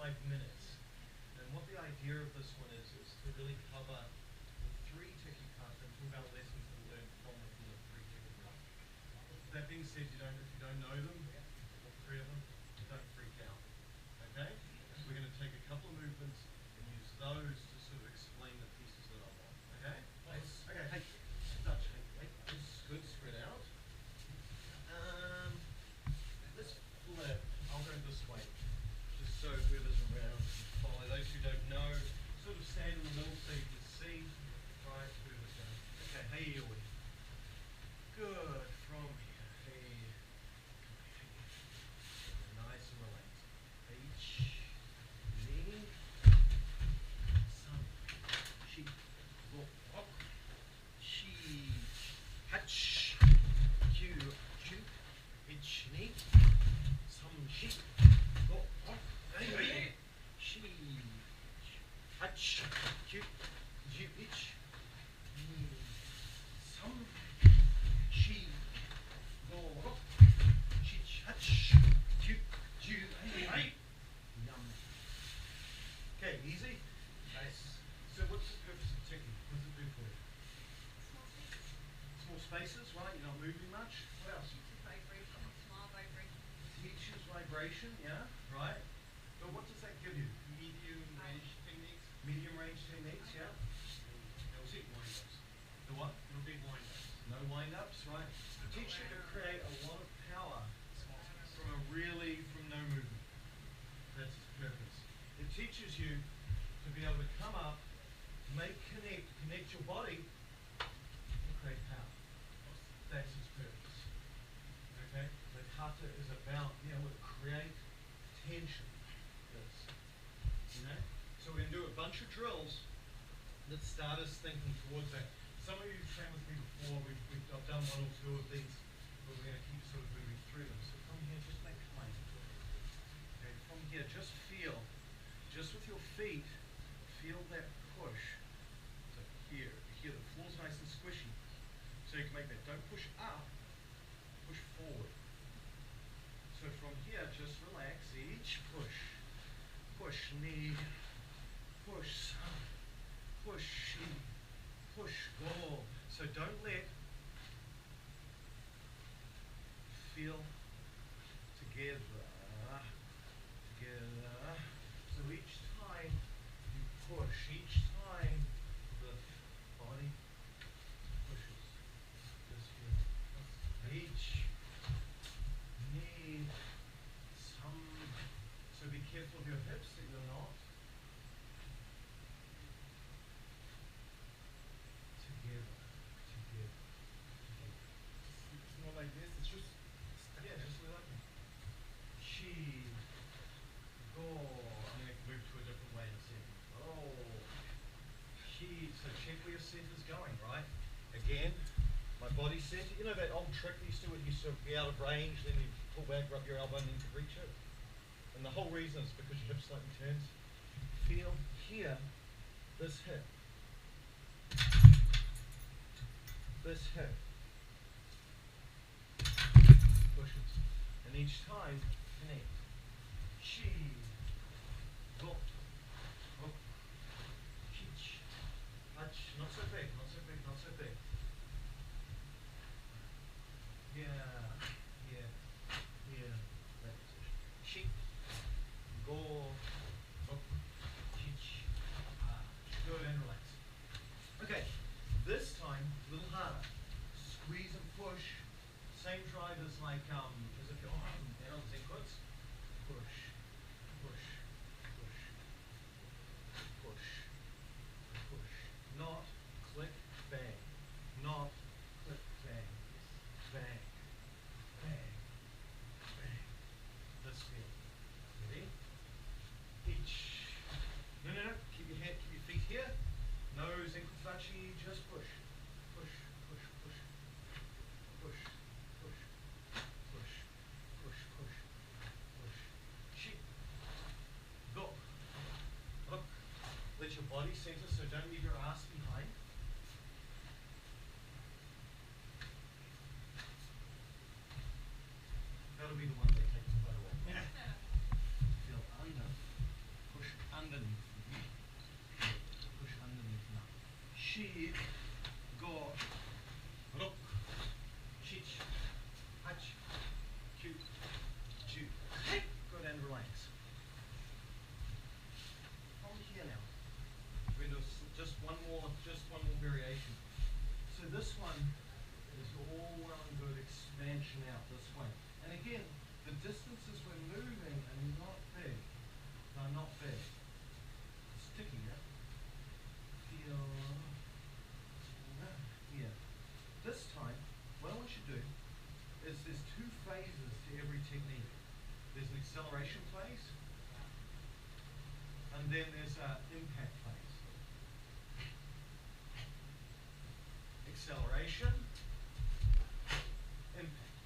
5 minutes. And what the idea of this one is to really cover the three ticky parts and talk about lessons to learn from within the three ticky parts. That being said, if you don't know them, all three of them, don't freak out. Okay? So we're going to take a couple of movements and use those to sort of explain the pieces that I want. Okay? Okay, hey, Dutch, hey, this is good, spread out. Let's flip. I'll go this way, just so whoever's around can follow. Those who don't know, sort of stand in the middle so you can see, right, whoever's going. Okay, hey, here we. Good, from here, hey. Nice and relaxed. H, knee, sun, chi, go, ok, chi, hach, q, chu, h, knee, some, chi, go, ok, hey, chi, hach, q, ju, ich, knee, some, chi, go, ok, chi, hach, q, ju, hey, yum. Okay, easy? Nice. So what's the purpose of ticking? What does it do for you? Small spaces, right? You're not moving much. What else? Vibration, small vibration. Teaches vibration, yeah, right? But what does that give you? Medium range techniques. Medium range techniques, yeah? No big wind-ups. The what? No big wind-ups. No wind-ups, right? Teach you to create a lot of power Small space. from no movement. That's its purpose. It teaches you to be able to come up, connect your body, and create power. That's its purpose. Okay? But hatha is about being able to create tension. This. You know? So we're going to do a bunch of drills that start us thinking towards that. Some of you have trained with me before. I've done one or two of these, but we're going to keep sort of moving through them. So from here, just make kind. Okay, from here, just feel, just with your feet, feel that push. So here, the floor's nice and squishy. So you can make that. Don't push up, push forward. So from here, just relax. Each push, push knee, push, push knee, push go. So don't let. Feel together. So each time you push, each time the body pushes. Just feel. Each knee, some. So be careful of your hips that you're not. Together. It's more like this. It's just Yeah, just let up. Chi. Go. I'm going to move to a different way in a second. Oh. Chi. So check where your center's going, right? Again, my body center. You know that old trick they used to do when you sort of be out of range, then you pull back, rub your elbow, and then you can reach it? And the whole reason is because your hip slightly turns. Feel here, this hip. This hip. Pushes. And each time, connect. Chi. Go. Go. Chich. Hach. Not so big, not so big, not so big. Yeah. That position. Chi. Go. Go. Chich. Good and relax. Okay. This time, a little harder. Squeeze and push. Same drive as like as if you're down Zen quotes. Push. the swing. And again, the distances we're moving are not big. They're not big. It's sticky, yeah? Feel here. This time, what I want you to do is there's two phases to every technique. There's an acceleration phase, and then there's an impact phase. Acceleration, impact.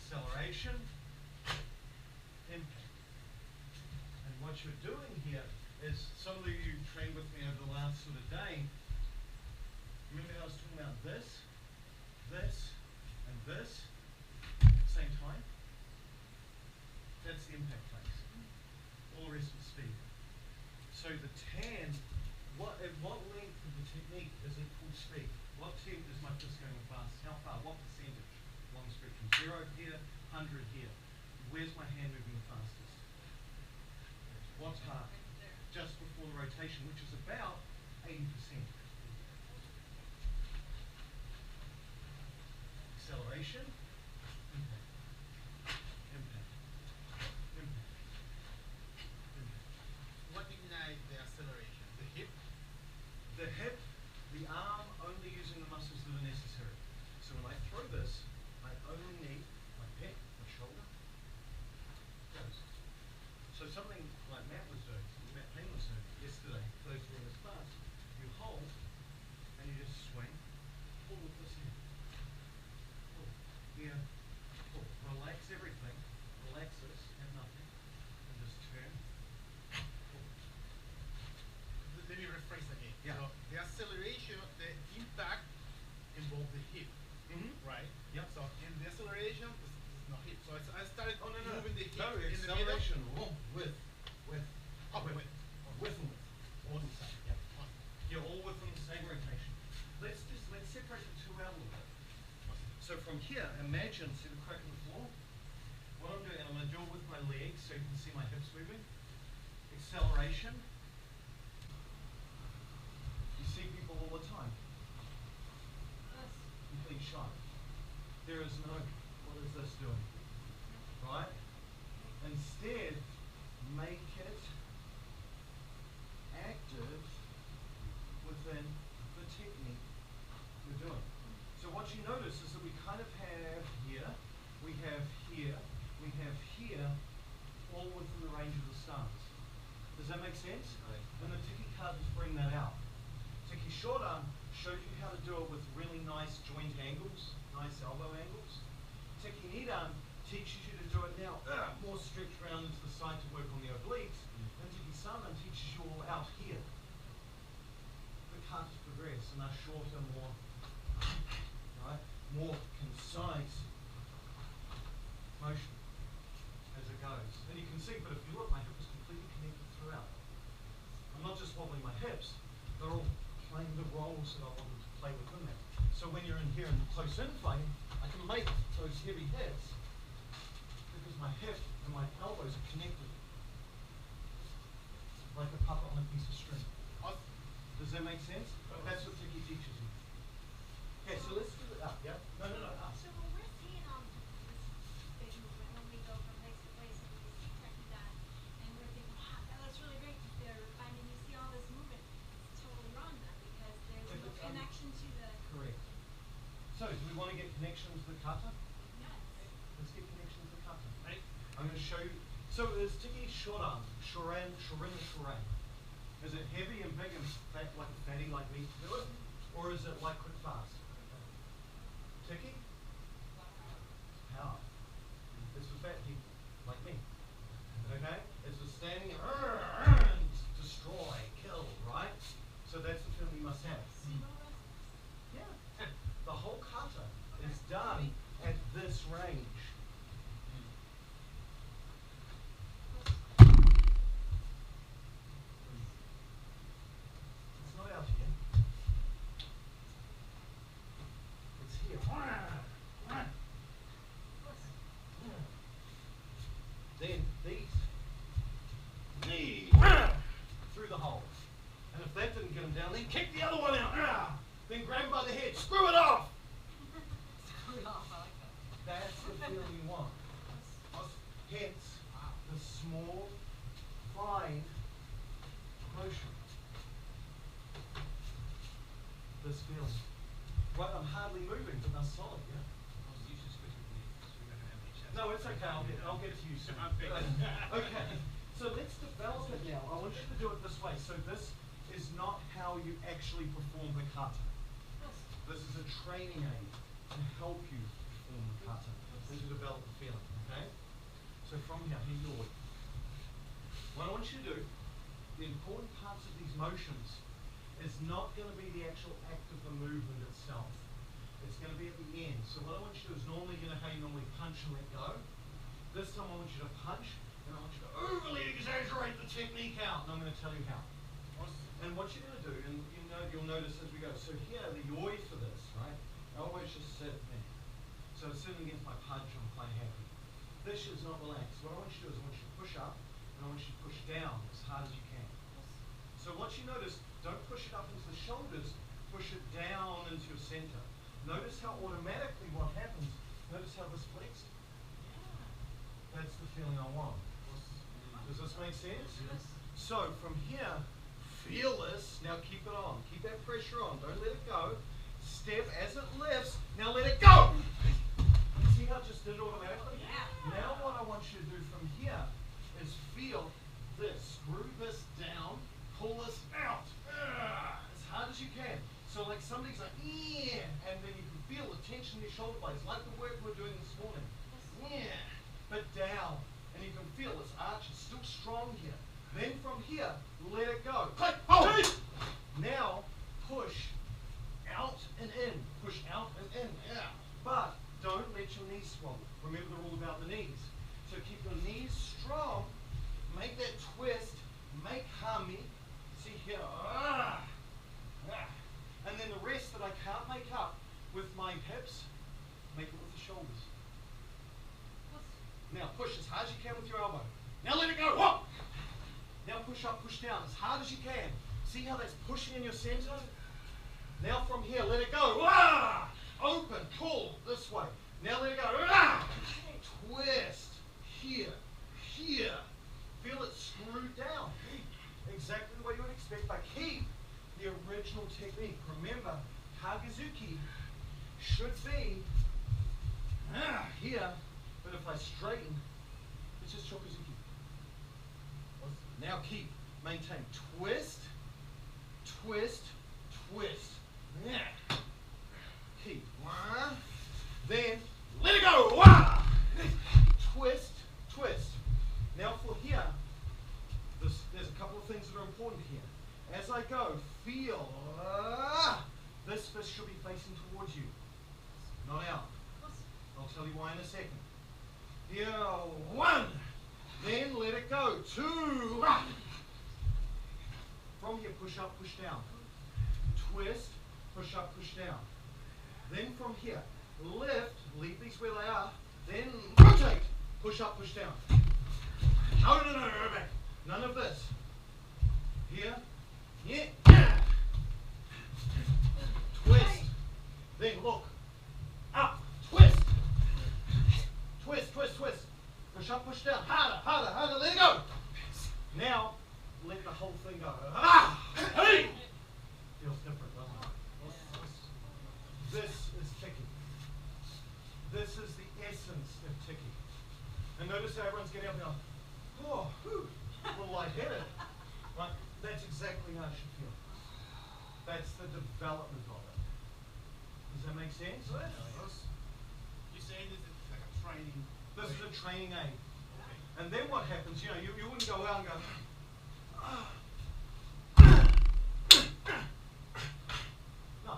Acceleration, impact. And what you're doing here is, some of you trained with me over the last sort of day, remember how I was talking about this, and this, same time? That's the impact phase. All the rest of speed. So the tan, at what length of the technique is it full speed? What temp is my fist going fast? How far? What percentage? Long spectrum. 0 here, 100 here. Where's my hand moving the fastest? What part? Just before the rotation, which is about 80%. Acceleration, impact, impact, impact, impact. What ignites the acceleration? The hip? The hip, the arm, only using the muscles that are necessary. So when I throw this, I only need my pec, my shoulder, goes. So something like Matt was doing, something Matt Payne was doing yesterday, for those who were in his class, you hold and you just swing, pull with this hand. Pull, here, pull. Relax everything, relax this, have nothing, and just turn, pull. Let me rephrase again. Yeah. So the acceleration, the impact involves the hip, right? Yep. So in the acceleration, it's not hip. So I started moving the hip No, in the middle. acceleration, with. Oh, with. With and with. All the same, yeah. You're all within the same rotation. Let's separate the two out a little bit. So from here, imagine, see the crack in the floor? What I'm doing, I'm going to do it with my legs so you can see my hips moving. Acceleration. You see people all the time. Complete shot. There is no, what is this doing? Right? Instead, make it active within the technique you're doing. So what you notice is that we kind of have here, we have here, we have here, all within the range of the stance. Does that make sense? Right. And the Tiki cards bring that out. Tiki short arm shows you how to do it with really nice joint angles, nice elbow angles. Tiki neat arm teaches you to do it now, more stretched around into the side to work on the obliques. And Tiki Sama teaches you all out here. The cards progress and are shorter, more, right, more concise motion as it goes. And you can see, but if you look, my hip is completely connected throughout. I'm not just wobbling my hips, they're all playing the roles that I wanted to play within that. So when you're in here in close in play, I can make those heavy hits because my hip and my elbows are connected like a puppet on a piece of string. Does that make sense? That's what Tiki teaches you. Okay, so let's do it up, yeah? No, up. So when we're seeing this big movement, when we go from place to place and we see Trekkie that, and we're thinking, wow, that looks really great. They're finding you see all this movement. It's totally wrong then because there's If no it's connection to the Correct. So, do we want to get connection to the kata? yes. Let's get connection to the kata. Right. I'm going to show you. So, is Tiki short arm, shoran, shorin, shoran? Is it heavy and big and fat, like a fatty like me to do it? Or is it like quick fast? Tiki? Power. It's for fat people, like me. Okay? It's for standing and destroy, kill, right? So that's the feeling you must have. Yeah. The whole kata is done at this range. It's not out here. It's here. Then these knees through the hole. And if that didn't get him down, then kick the other one out. Then grab him by the head. Screw it off. That's the feeling you want. Hence, the small, fine motion. This feeling. Right, I'm hardly moving, but they're solid, yeah? No, it's okay. I'll get to you soon. Okay, so let's develop it now. I want you to do it this way. So this is not how you actually perform the kata. This is a training aid to help you perform the kata and to develop the feeling, okay? So from here you work. What I want you to do, the important parts of these motions is not going to be the actual act of the movement itself. It's going to be at the end. So what I want you to do is normally, you know how you normally punch and let go? This time I want you to punch, and I want you to overly exaggerate the technique out, and I'm going to tell you how. And what you're going to do, and you'll notice as we go, so here, the yoi for this, right? I always just sit there. So it's sitting against my punch, I'm quite happy. This is not relaxed. What I want you to do is I want you to push up, and I want you to push down as hard as you can. So what you notice, don't push it up into the shoulders, push it down into your center. Notice how automatically what happens, notice how this flexes. That's the feeling I want. Does this make sense? Yes. So from here, feel this. Now keep it on. Keep that pressure on. Don't let it go. Step as it lifts. Now let it go. See how it just did it automatically? Yeah. Now what I want you to do from here is feel this. Screw this down. Pull this out. As hard as you can. So like somebody's like, yeah, and then you can feel the tension in your shoulder blades, like the work we're doing this morning. Yeah. But down. And you can feel this arch is still strong here. Then from here, let it go. Click. Oh. Now, push out and in. Push out and in. Yeah. But don't let your knees swallow. Remember the rule about the knees. So keep your knees strong. Make that twist. Make hami. See here. And then the rest that I can't make up with my hips, make it with the shoulders. Now push as hard as you can with your elbow. Now let it go. Whoa! Now push up, push down as hard as you can. See how that's pushing in your center? Now from here, let it go. Ah! Open, pull this way. Now let it go. Ah! Twist. Here. Here. Feel it screwed down. Exactly the way you would expect, but keep the original technique. Remember, Kagazuki should be here, but if I straighten, it's just Shokuzuki. Now keep, maintain, twist, twist, twist. Yeah. Keep. Then let it go. Twist, twist. Now for here, there's a couple of things that are important here. As I go, feel this fist should be facing towards you, not out. I'll tell you why in a second. Here, 1. Then let it go. 2. From here, push up, push down. Twist, push up, push down. Then from here, lift, leave these where they are. Then rotate, push up, push down. No, back. None of this. Here, yeah. Twist. Then look. Up. Twist. Twist, twist, twist. Push up, push down. Harder, harder, harder. Let it go. Now, let the whole thing go. Hey! Feels different, doesn't it? This is ticking. This is the essence of ticking. And notice how everyone's getting up now. Oh, whew, a little lightheaded. Right? That's exactly how it should feel. That's the development of it. Does that make sense? You're saying this is like a training. This is a training aid. Okay. And then what happens, you wouldn't go out and go, no.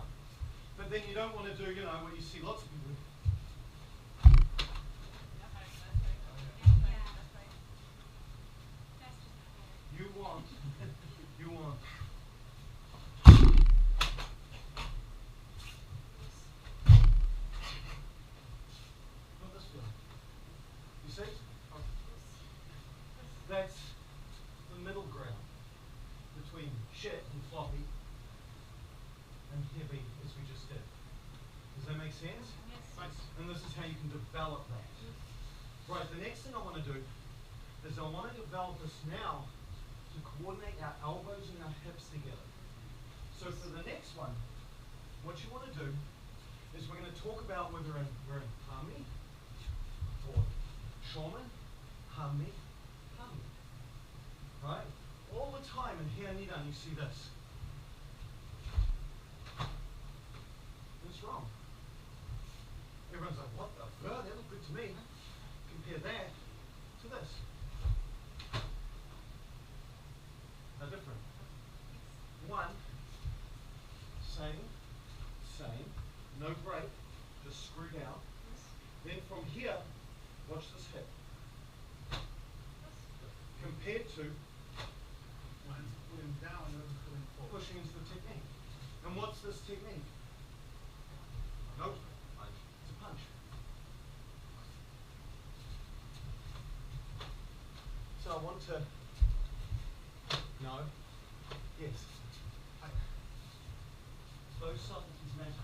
But then you don't want to do, what you see lots of people do. You want. Not this feeling. You see? That's the middle ground between shit and floppy and heavy, as we just did. Does that make sense? Yes. And this is how you can develop develop that. Right, the next thing I want to do is I want to develop this now to coordinate our elbows and our hips together. So for the next one, what you want to do is we're going to talk about whether we're in harmony or Shaman, harmony, harmony. Right? All the time in here, Nidan, you see this. What's wrong? Everyone's like, what the fuck? That looked good to me. Compare that to this. How different? One, same, no break, just screw down. Then from here, watch this hip. Compared to One's pulling down, the other's pulling forward. pushing into the technique. And what's this technique? No, it's a punch. So I want to, no, yes. Those subtleties matter.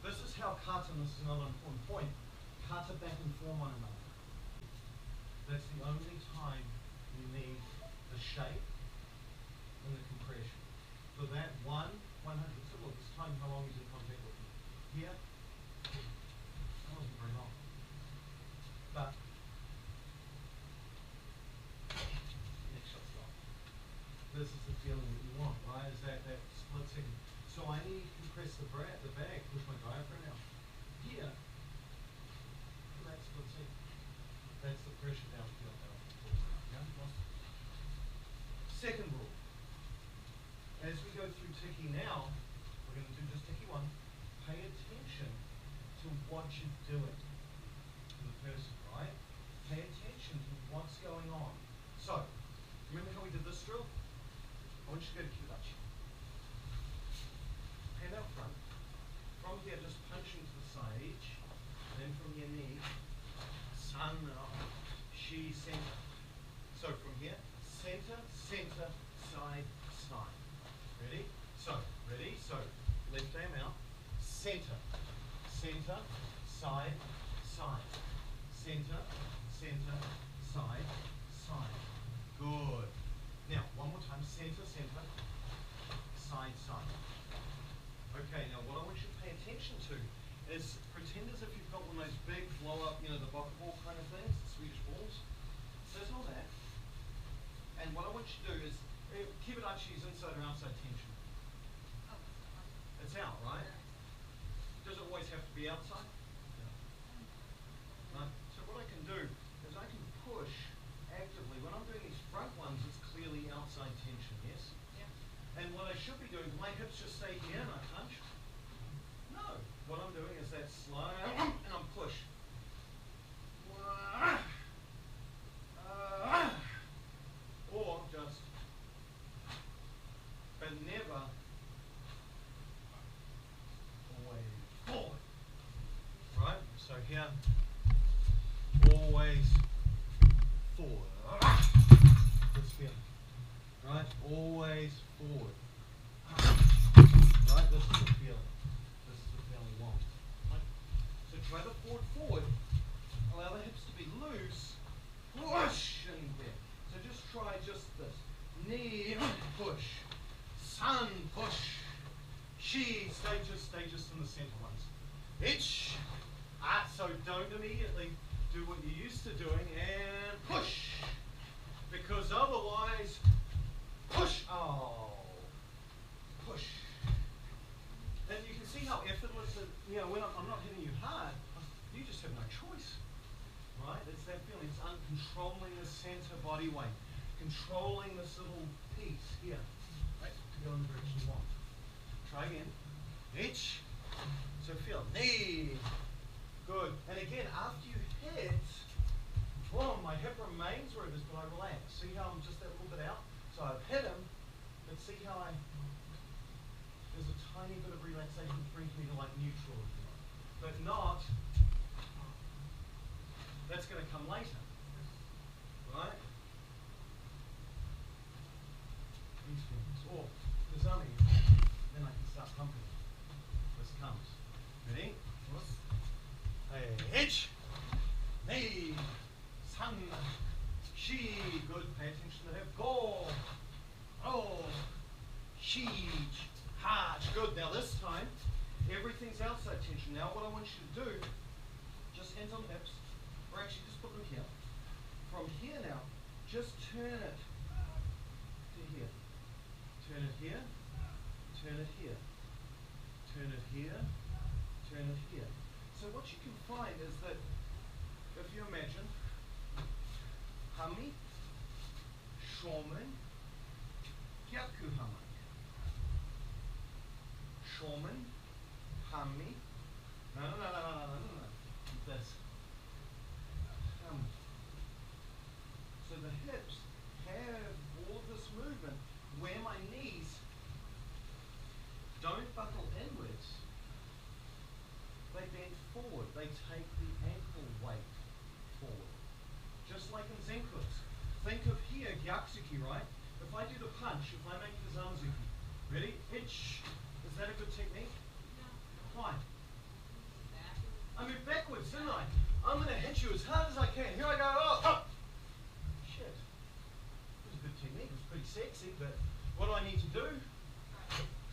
This is how kata, and this is another important point, kata back and form one another. That's the only time you need the shape and the compression. For that 100, so look, this time how long is in contact with me? Here, that wasn't very long. But, next shot's gone. This is the feeling that you want, right? Is that split second. So I need to compress the bag, push my diaphragm out. Here, that split second. That's the pressure down the field. Yeah? Second rule. As we go through Tiki now, we're going to do just Tiki 1. Pay attention to what you're doing to the person, right? Pay attention to what's going on. So, remember how we did this drill? I want you to go to Kidachi. Hand out front. From here, just punch into the side each. Then from your knee, sun, she, center. So from here, center, center, side, side. Ready? So, left arm out. Center, center, side, side. Center, center, side, side. Good. Now, one more time. Center, center, side, side. Okay, now what I want you to pay attention to is pretend as if you've got one of those big blow up, the bocce ball kind of things, the Swedish balls. So there's all that. And what I want you to do is, Kibadachi is inside or outside tension? It's out, right? Does it always have to be outside? No. Right? So what I can do is I can push actively. When I'm doing these front ones, it's clearly outside tension, yes? And what I should be doing, my hips just stay here and I punch. No. What I'm doing is that slow and I'm push. Or just, but never always forward. Right? So here, always forward. This feeling. Right? Always forward. Right? This is the feeling. This is the feeling we want. Right? So try the forward. Allow the hips to be loose. Push in there. So just try just this. Knee, push. Sun, push. She, stay just in the center ones. Itch. So don't immediately do what you're used to doing and push. Because otherwise, push. Oh. Push. And you can see how effortless it, when I'm not hitting you hard, you just have no choice. Right? It's that feeling. It's uncontrolling the center body weight. Controlling this little piece here. Right? To go in the direction you want. Try again. Itch. So feel. Knee. Good. And again, after you hit, boom, my hip remains where it is, but I relax. See how I'm just that little bit out? So I've hit him, but see how there's a tiny bit of relaxation that brings me to like neutral, if you like. But not, that's going to come later. Right? These feelings. Or, there's only, then I can start pumping. This comes. Ready? Hey, hitch. hands on hips, or actually just put them here. From here now, just turn it to here. Turn it here, turn it here, turn it here, turn it here. So what you can find is that if you imagine Hami, Shomen, Gyaku Hamak. Shomen, Hami. No. Keep this. So the hips have all of this movement where my knees don't buckle inwards. They bend forward. They take the ankle weight forward. Just like in Zenkuts. Think of here, Gyaksuki, right? If I do the punch, if I make the Zanzuki, ready? Itch. Is that a good technique? No. Why? I move backwards, didn't I? I'm going to hit you as hard as I can. Here I go. Oh! Shit. It was a good technique. It was pretty sexy, but what do I need to do?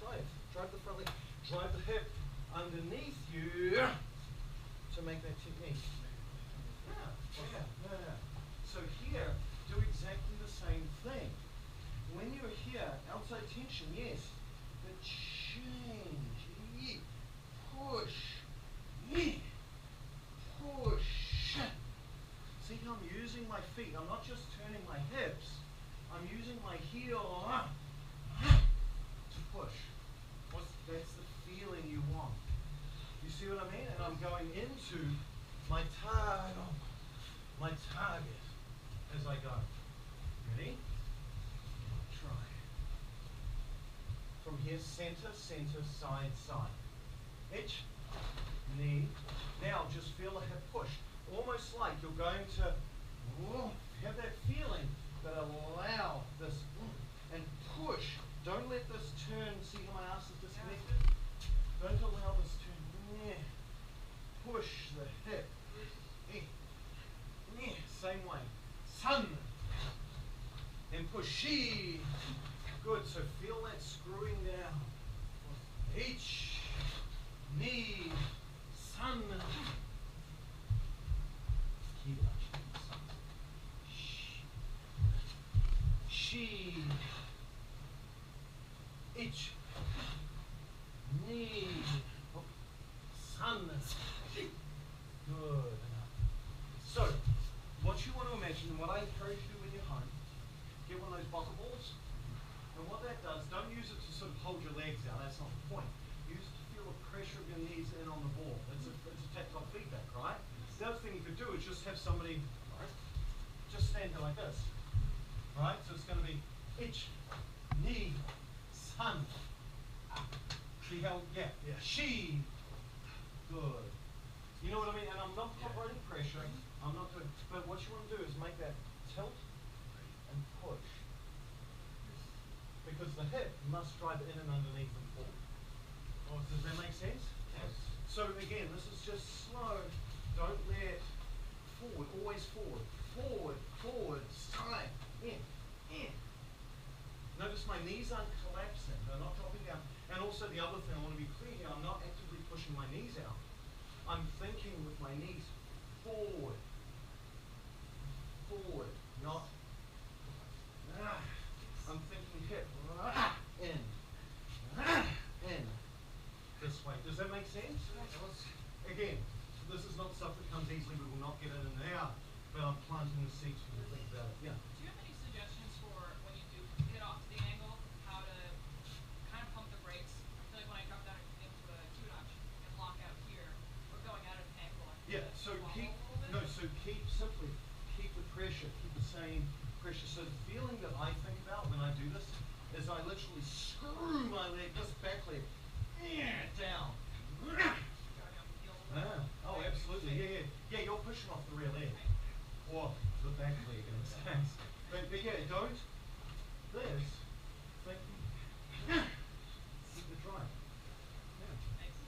Drive. Drive the front leg. Drive the hip underneath you to make that technique. Yeah. So here, do exactly the same thing. When you're here, outside tension, yes, but change. Push. Push. See how I'm using my feet? I'm not just turning my hips. I'm using my heel to push. That's the feeling you want. You see what I mean? And I'm going into my target as I go. Ready? Try. From here, center, side, side. Itch, knee. Now just feel the hip push. Almost like you're going to have that feeling, but allow this and push. Don't let this turn. See how my ass is disconnected? Don't allow this turn. Push the hip. Same way. Sun. And push. She. Good. So feel that screwing down. Each. Knee. Sun. Keep it up. She. Each. Knee. Sun. Good. So, what you want to imagine, and what I encourage you to do when you're home, get one of those bottle balls, and what that does, don't use it to sort of hold your legs out, that's not the point. Use it to feel the pressure of your knees in on the ball. It's a tactile feedback, right? The other thing you could do is just have somebody, right, just stand here like this, right? So it's going to be itch, knee, sun. See how, yeah, she, good. You know what I mean? And I'm not providing pressure. I'm not doing, but what you want to do is make that tilt and push. Because the hip must drive in and underneath and forward. Oh, does that make sense? Yes. So again, this is just slow. Don't let forward, always forward. Forward, side, in. Notice my knees aren't collapsing. They're not dropping down. And also the other thing, I want to be clear here, I'm not actively pushing my knees out. I'm thinking with my knees forward, not. I'm thinking hip, in, this way. Does that make sense? Again, this is not stuff that comes easily. We will not get it in there, but I'm planting the seeds for you to think about it. Yeah. Do you have any suggestions for when you do get off the angle, how to kind of pump the brakes? I feel like when I drop down into a two-notch and lock out here, we're going out of an angle. Yeah, so keep the pressure, keep the same pressure. So the feeling that I think about when I do this is I literally screw my leg, this back leg, down. Oh, absolutely, yeah, you're pushing off the rear leg, or the back leg in this case. But yeah, don't, this, think, keep it dry. Yeah.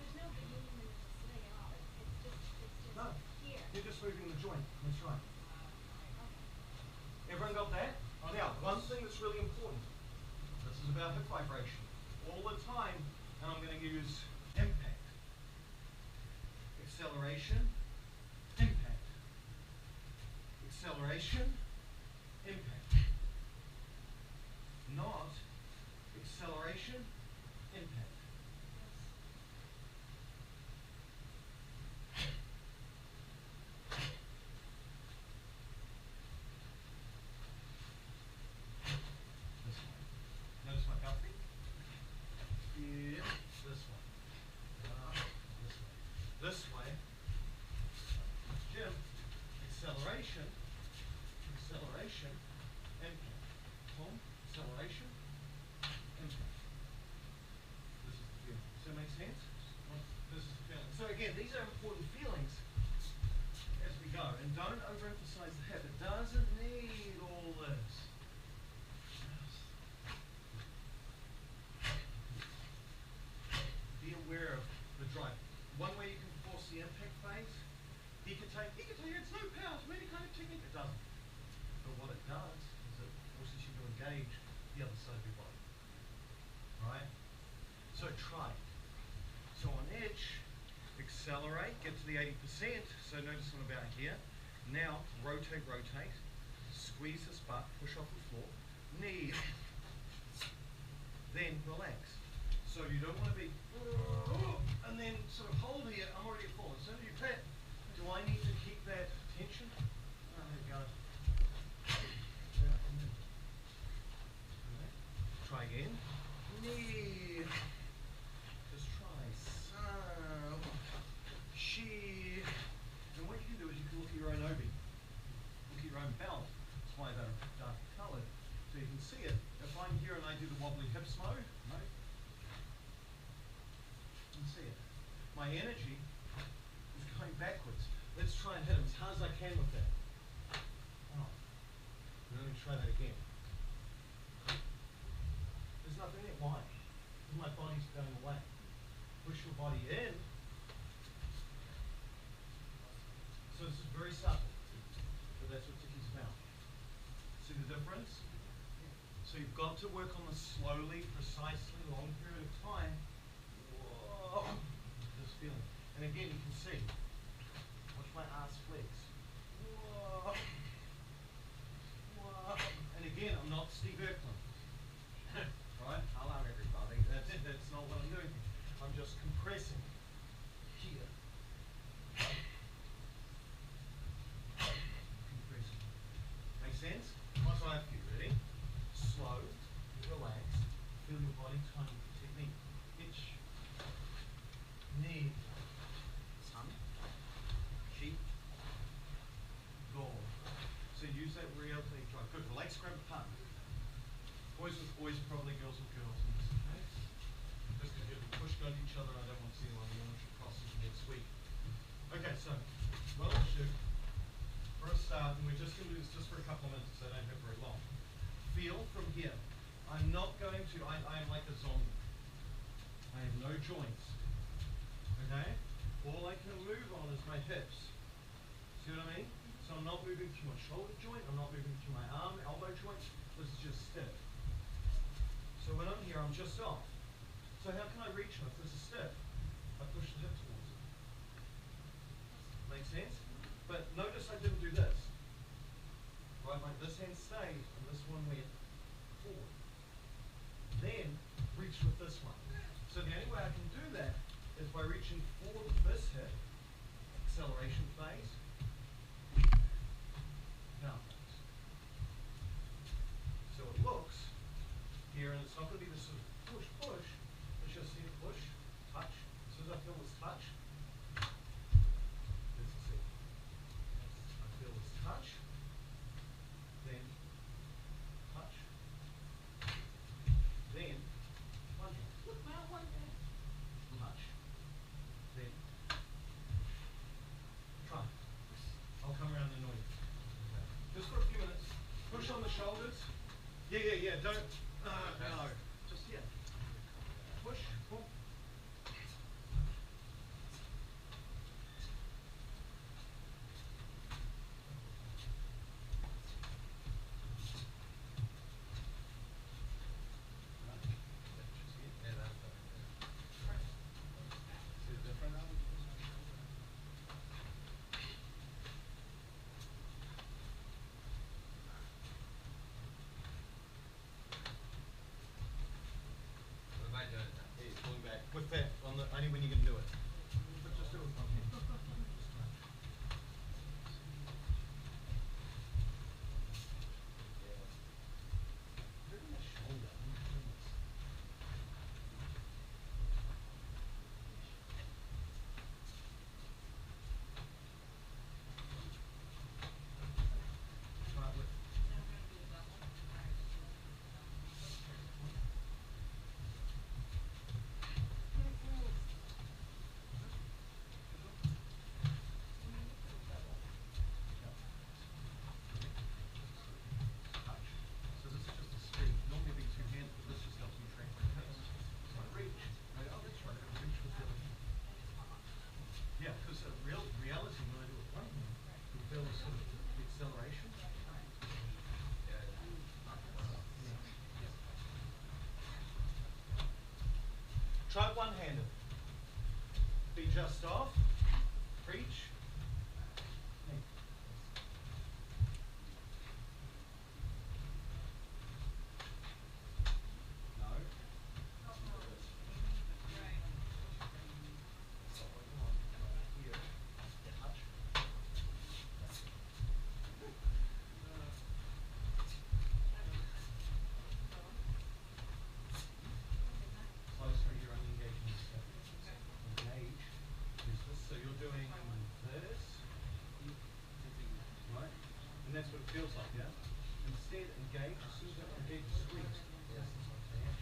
There's no big movement of the sling at all. It's just No. here. You're just moving the joint, that's right. Okay. Everyone got that? Now, one thing that's really important, this is about hip vibration. All the time, and I'm going to use impact. Acceleration, impact. acceleration, acceleration, impact. Boom, acceleration, impact. This is the feeling. Does that make sense? This is the feeling. So again, these are important feelings as we go. And don't overemphasize the hip. It doesn't need all this. Be aware of the drive. One way you can force the impact phase, he can tell you it's no power, it's any kind of technique. It doesn't. But what it does is it forces you to engage the other side of your body. Right? So try. So on edge, accelerate, get to the 80%. So notice what I'm about here. Now rotate, rotate. Squeeze this butt, push off the floor. Knee. Then relax. So you don't want to be and then sort of hold here. I'm already at full. As soon as you pat, do I need to keep that tension? Oh, there you go. Try again. Knee. Just try. Some. She. And what you can do is you can look at your own obi. Look at your own belt. That's why they're dark colored. So you can see it. If I'm here and I do the wobbly hips mode, no? You can see it. My energy is going backwards. Let's try and hit him as hard as I can with that. Oh. And let me try that again. There's nothing there. Why? Because my body's going away. Push your body in. So this is very subtle. But that's what Tiki's about. See the difference? So you've got to work on this slowly, precisely, long period of time. Whoa. This feeling. And again, you can see. Watch my ass flex. Whoa. Whoa. And again, I'm not Steve Irwin. Right? Hello, everybody. That's it. That's not what I'm doing. I'm just compressing here. Compressing. Make sense? What's what I have to do? Ready? Slow, relax, feel your body tone with the technique. Itch, knee, sun, sheep, goal. So use that real thing. Try. Good. Relax, grab a partner. Boys with boys, probably girls with girls. Okay? Just because you'll be pushed on each other, I don't want to see anyone launch across into next week. Okay, so what I'll do for a start, and we're just going to do this just for a couple of minutes, so I don't have very long. Feel from here. I'm not going to, I am like a zombie. I have no joints. Okay? All I can move on is my hips. See what I mean? So I'm not moving through my shoulder joint, I'm not moving through my arm, elbow joint. This is just stiff. So when I'm here, I'm just off. So how can I reach him if this is stiff? I push the hip towards it. Make sense? But notice I didn't do this. Right, like this hand stayed and this one went forward. Then reach with this one. So the only way I can do that is by reaching forward with this hip, acceleration phase, down phase. So it looks here, and it's not going to be this sort of push, push. It's just here, push, touch. As soon as I feel this touch, let's see. I feel this touch. Then touch, then plunge. Look, now one there. Touch, then try. I'll come around and annoy you. Okay. Just for a few minutes. Push on the shoulders. Yeah. Don't. No. Just yeah. Push. Pull. Try it one-handed. Be just off. Reach. Hey. No. Here. Touch. Closer, you're only engaging this step. Engage. Is this, so you're doing this. Right? And that's what it feels like, yeah? Instead, engage. As soon as I engage, squeeze. Yes, that's what I'm saying.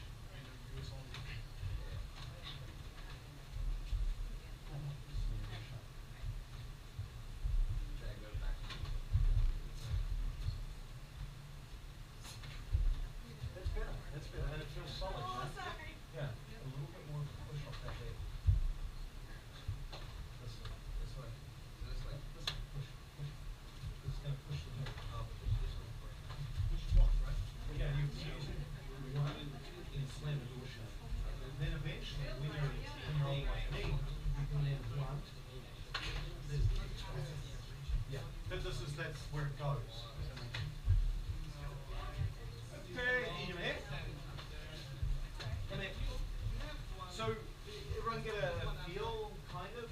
That's better. That's better. And it feels solid. Oh, Yeah? sorry. Yeah. A little bit more of a push off that leg. This way. This way. This way. Push. Push. This is going to push the hip. Push what, right? Yeah, you one and slam the door shut. Then eventually, when you're on your knee, you can then blunt. Yeah. But that's where it goes. Does that make sense? Okay, in your head. And then, so everyone get a feel, kind of?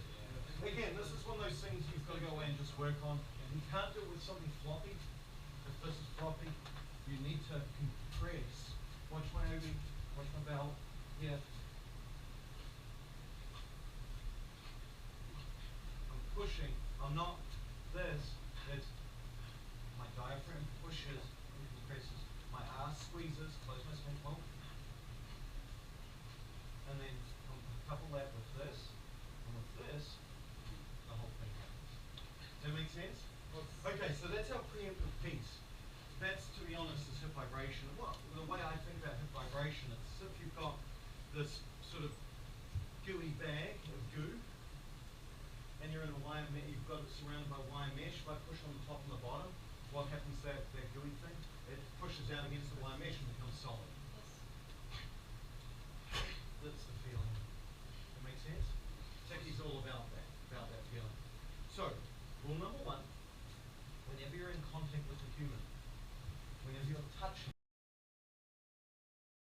Again, this is one of those things you've got to go away and just work on. You can't do it with something floppy. If this is floppy, you need to compress. Watch my Obi, watch my belt. Here. I'm pushing. I'm not this. It's my diaphragm pushes and compresses. My ass squeezes, close my sphincter bolt. And then couple that with this, and with this, the whole thing happens. Does that make sense? Okay, so that's our preemptive piece. That's, to be honest, is hip vibration. Well, the way I think about hip vibration, it's as if you've got this sort of gooey bag of goo, and you're in a wire mesh, you've got it surrounded by wire mesh. If I push on the top and the bottom, what happens to that gooey thing? It pushes out against the wire mesh and becomes solid. That's the feeling. That makes sense? Techi's all about that feeling. So, rule number one, whenever you're in contact with a human, whenever you're touching